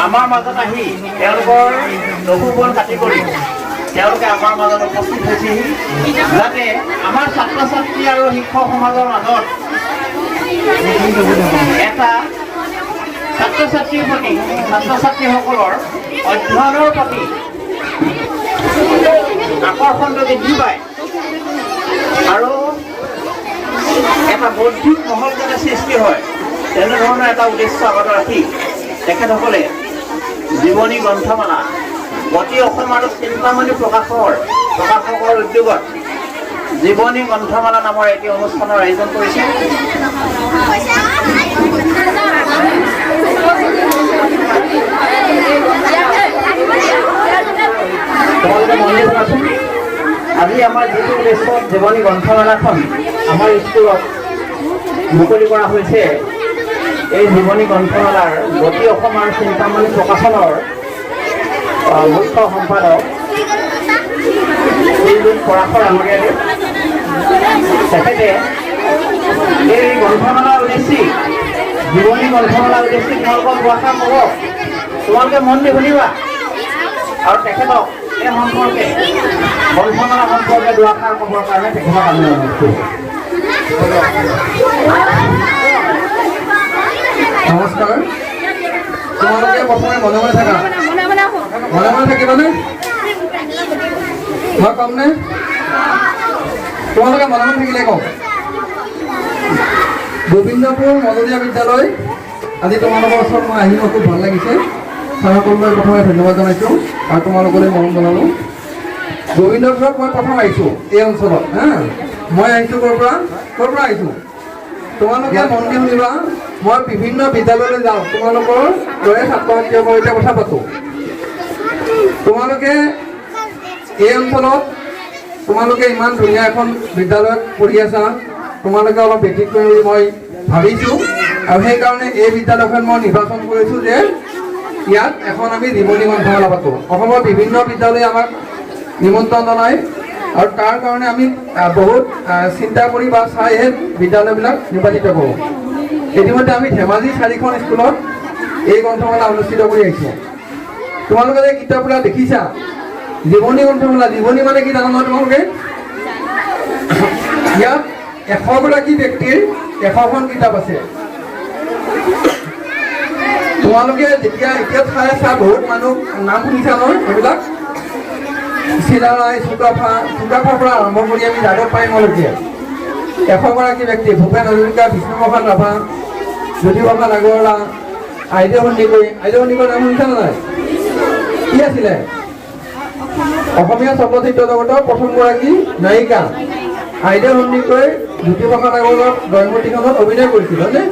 আমাৰ মাজত আহি তেওঁলোকৰ লঘুবন কাটি কৰি তেওঁলোকে আমাৰ মাজত উপস্থিত হৈছেহি যাতে আমাৰ ছাত্ৰ ছাত্ৰী আৰু শিক্ষক সমাজৰ মাজত এটা ছাত্ৰ ছাত্ৰীৰ প্ৰতি ছাত্ৰ ছাত্ৰীসকলৰ অধ্যয়নৰ প্ৰতি আকৰ্ষণটো বৃদ্ধি পায় আৰু এটা বৌদ্ধিক মহল যাতে সৃষ্টি হয় তেনেধৰণৰ এটা উদ্দেশ্য আগত ৰাখি তেখেতসকলে জীৱনী গ্ৰন্থমালা গতি অসম আৰু চিন্তামণি প্ৰকাশকৰ উদ্যোগত জীৱনী গ্ৰন্থমালা নামৰ এটি অনুষ্ঠানৰ আয়োজন কৰিছে। আজি আমাৰ যিটো উদ্দেশ্যত জীৱনী গ্ৰন্থমালাখন আমাৰ স্কুলত মুকলি কৰা হৈছে, এই জীৱনী গ্ৰন্থমালাৰ গতি অসম আৰু চিন্তামণি প্ৰকাশনৰ মুখ্য সম্পাদক শ্ৰীযুত পৰাশৰ আমৰিয়াদেৱ তেখেতে এই গ্ৰন্থমালাৰ উদ্দেশ্যে জীৱনী গ্ৰন্থমালাৰ উদ্দেশ্যে তোমালোকক দুআষাৰ ক'ব, তোমালোকে মন দি শুনিবা আৰু তেখেতক এই সম্পৰ্কে গ্ৰন্থমালা সম্পৰ্কে দুআষাৰ ক'বৰ কাৰণে তেখেতক আমি অনুৰোধ কৰিছোঁ। নমস্কাৰ। তোমালোকে প্ৰথমে মনে মনে থাকা, মনে মনে থাকিবানে? মই ক'মনে? তোমালোকে মনে মনে থাকিলে কম। গোবিন্দপুৰ মজলীয়া বিদ্যালয়, আজি তোমালোকৰ ওচৰত মই আহি মোৰ খুব ভাল লাগিছে। ছাৰসকললৈ প্ৰথমে ধন্যবাদ জনাইছোঁ আৰু তোমালোকলৈ মৰম জনালোঁ। গোবিন্দপুৰত মই প্ৰথম আহিছোঁ এই অঞ্চলত। মই আহিছোঁ ক'ৰ পৰা আহিছোঁ তোমালোকে মন দি শুনিবা। মই বিভিন্ন বিদ্যালয়লৈ যাওঁ, তোমালোকৰ দৰে ছাত্ৰ ছাত্ৰীৰ সৈতে কথা পাতোঁ। তোমালোকে এই অঞ্চলত তোমালোকে ইমান ধুনীয়া এখন বিদ্যালয়ত পঢ়ি আছা, তোমালোকে অলপ বেঠিক কৰিম বুলি মই ভাবিছোঁ আৰু সেইকাৰণে এই বিদ্যালয়খন মই নিৰ্বাচন কৰিছোঁ যে ইয়াত এখন আমি জীৱনী গ্ৰন্থমালা পাতোঁ। অসমৰ বিভিন্ন বিদ্যালয়ে আমাক নিমন্ত্ৰণ জনায় আৰু তাৰ কাৰণে আমি বহুত চিন্তা কৰি বা চাইহে বিদ্যালয়বিলাক নিৰ্বাচিত কৰোঁ। ইতিমধ্যে আমি ধেমাজি 4খন স্কুলত এই গ্ৰন্থমালা অনুষ্ঠিত কৰি আহিছোঁ। তোমালোকে যে কিতাপবিলাক দেখিছা জীৱনী গ্ৰন্থমালা, জীৱনী মানে কি জানা নহয় তোমালোকে? ইয়াত 100 গৰাকী ব্যক্তিৰ 100খন কিতাপ আছে। তোমালোকে যেতিয়া এতিয়া চাই আছা বহুত মানুহ নাম শুনিছা নহয়, এইবিলাক চিলাৰায়, চুকাফাৰ পৰা আৰম্ভ কৰি আমি যাদৱ পায়েঙলৈকে 100 গৰাকী ব্যক্তি, ভূপেন হাজৰিকা, বিষ্ণুপ্ৰসাদ ৰাভা, জ্যোতিপ্ৰসাদ আগৰৱালা, আইদেউ সন্দিকৈ নাম শুনিছা নে নাই? কি আছিলে? অসমীয়া চলচ্চিত্ৰ জগতৰ প্ৰথমগৰাকী নায়িকা আইদেউ সন্দিকৈ জ্যোতিপ্ৰসাদ আগৰৱালাৰ জয়মতীখনত অভিনয় কৰিছিল, হয়নে?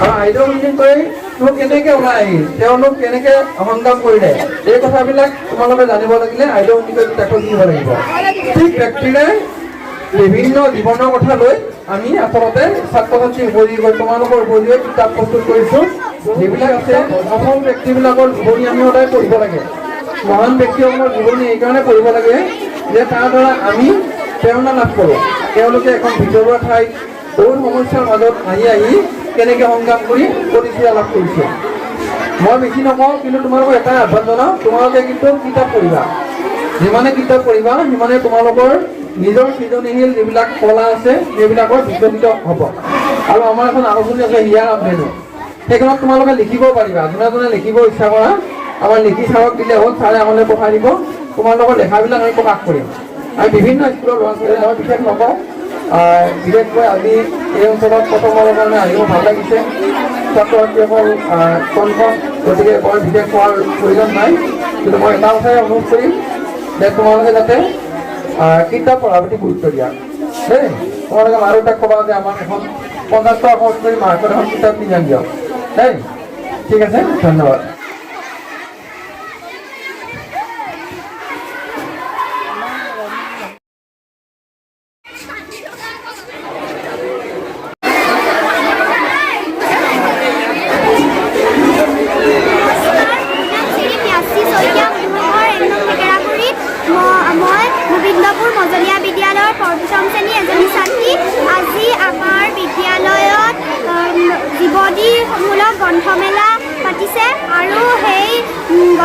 আৰু আইদেউ সন্দিকৈ কেনেকে ওলাই আহিল, তেওঁলোক কেনেকে সংগ্ৰাম কৰিলে, এই কথাবিলাক তোমালোকে জানিব লাগিলে আইদেউ সন্দিকৈ কিতাপখন কিনিব লাগিব। ঠিক ব্যক্তিৰে বিভিন্ন জীৱনৰ কথা লৈ আমি আচলতে ছাত্ৰ ছাত্ৰীৰ উপযোগী তোমালোকৰ উপযোগী কিতাপ প্ৰস্তুত কৰিছোঁ। যিবিলাক আছে সফল ব্যক্তিবিলাকৰ জীৱনী আমি সদায় পঢ়িব লাগে। মহান ব্যক্তিসকলৰ জীৱনী এইকাৰণে পঢ়িব লাগে যে তাৰ দ্বাৰা আমি প্ৰেৰণা লাভ কৰোঁ। তেওঁলোকে এখন ভিতৰুৱা ঠাইত বহুত সমস্যাৰ মাজত আহি কেনেকৈ সংগ্ৰাম কৰি প্ৰতিষ্ঠা লাভ কৰিছে। মই বেছি নকওঁ, কিন্তু তোমালোকক এটাই আহ্বান জনাওঁ, তোমালোকে কিন্তু কিতাপ পঢ়িবা। যিমানে কিতাপ পঢ়িবা সিমানে তোমালোকৰ নিজৰ সৃজনীশীল যিবিলাক কলা আছে সেইবিলাকৰ বিকশিত হ'ব। আৰু আমাৰ এখন আলোচনী আছে হিয়াৰ আমধেনু, সেইখনত তোমালোকে লিখিব পাৰিবা। যোনে লিখিব ইচ্ছা কৰা আমাৰ লিখি ছাৰক দিলে হ'ল, ছাৰে আমালৈ পঠাই দিব, তোমালোকৰ লেখাবিলাক আমি প্ৰকাশ কৰিম। আমি বিভিন্ন স্কুলৰ ল'ৰা ছোৱালী মই বিশেষ নকওঁ, বিশেষকৈ আজি এই অঞ্চলত প্ৰথমৰ কাৰণে আহিব ভাল লাগিছে। ছাত্ৰ ছাত্ৰীসকল কনফাৰ্ম, গতিকে বৰ বিশেষ হোৱাৰ প্ৰয়োজন নাই, কিন্তু মই এটা কথাই অনুৰোধ কৰিম যে তোমালোকে যাতে কিতাপ পঢ়াৰ প্ৰতি গুৰুত্ব দিয়া দেই। তোমালোকে মা দেউতাক ক'বা যে আমাক এখন 50 টকা খৰচ কৰি মাৰ্কেট এখন কিতাপ কিনি আনি দিয়ক দেই। ঠিক আছে, ধন্যবাদ। গোবিন্দপুৰ মজলীয়া বিদ্যালয়ৰ 5ম শ্ৰেণীৰ এজনী ছাত্ৰী। আজি আমাৰ বিদ্যালয়ত জীৱনীমূলক গ্ৰন্থমেলা পাতিছে আৰু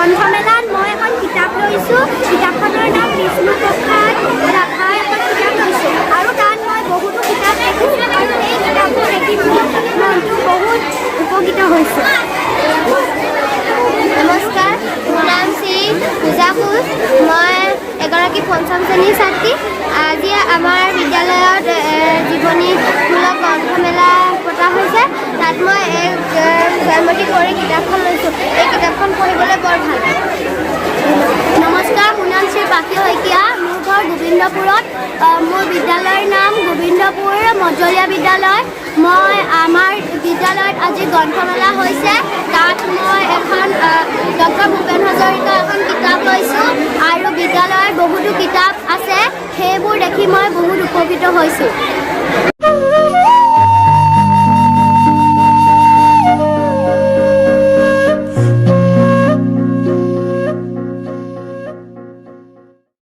গ্ৰন্থমেলাত মই এখন কিতাপ লৈছোঁ। কিতাপখনৰ নাম বিষ্ণুপ্ৰসাদ ৰাভাৰ এখন কিতাপ লৈছোঁ আৰু তাত মই বহুতো কিতাপ দেখিছোঁ আৰু এই কিতাপবোৰ দেখি মোৰ মনটো বহুত উপকৃত হৈছে। নমস্কাৰ, মোৰ নাম শ্ৰী পূজা কোচ। মই এগৰাকী পঞ্চম শ্ৰেণীৰ ছাত্ৰী। আজি আমাৰ বিদ্যালয়ত জীৱনীমূলক গ্ৰন্থমেলা পতা হৈছে। তাত মই জয়মতী কোঁৱৰী কিতাপখন লৈছোঁ। এই কিতাপখন পঢ়িবলৈ বৰ ভাল। নমস্কাৰ, মোৰ নাম শ্ৰী পাখি শইকীয়া। মোৰ ঘৰ গোবিন্দপুৰত। মোৰ বিদ্যালয়ৰ নাম গোবিন্দপুৰ মজলীয়া বিদ্যালয়। মই আমাৰ বিদ্যালয়ত আজি গ্ৰন্থমেলা হৈছে। তাত মই এখন ডক্টৰ ভূপেন হাজৰিকাৰ এখন কিতাপ লৈছোঁ আৰু বিদ্যালয়ত বহুতো কিতাপ আছে। সেইবোৰ দেখি মই বহুত উপকৃত হৈছোঁ।